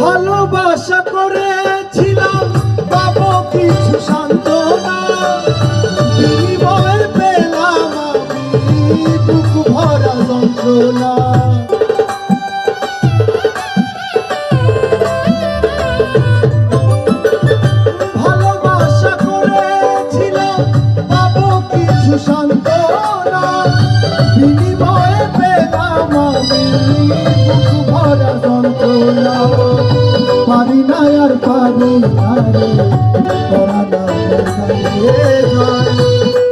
ভালোবাসা করেছিলাম পাবো কিছু সান্ত্বনা, বিনিময়ে পেলাম আমি বুক ভরা যন্ত্রণা। ভালোবাসা করেছিলাম পাবো কিছু সান্ত্বনা, বিনিময়ে পেলাম আমি বুক ভরা যন্ত্রণা। পারি না আর পারি না রে পরানা বসাইয়ে যায়,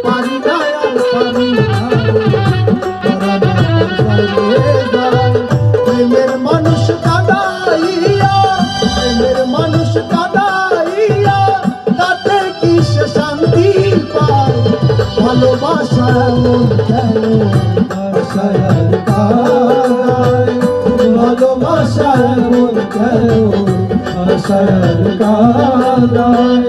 পারি না আর পারি না রে পরানা বসাইয়ে যায়। প্রেমের মানুষ কাঁদাইয়া, প্রেমের মানুষ কাঁদাইয়া, তাতে কি সে শান্তি পায়? ভালোবাসা এমন কেন ভাষায় আর কাঁদায়, ভালোবাসা এমন কেন ভাষায় আর কাঁদায়।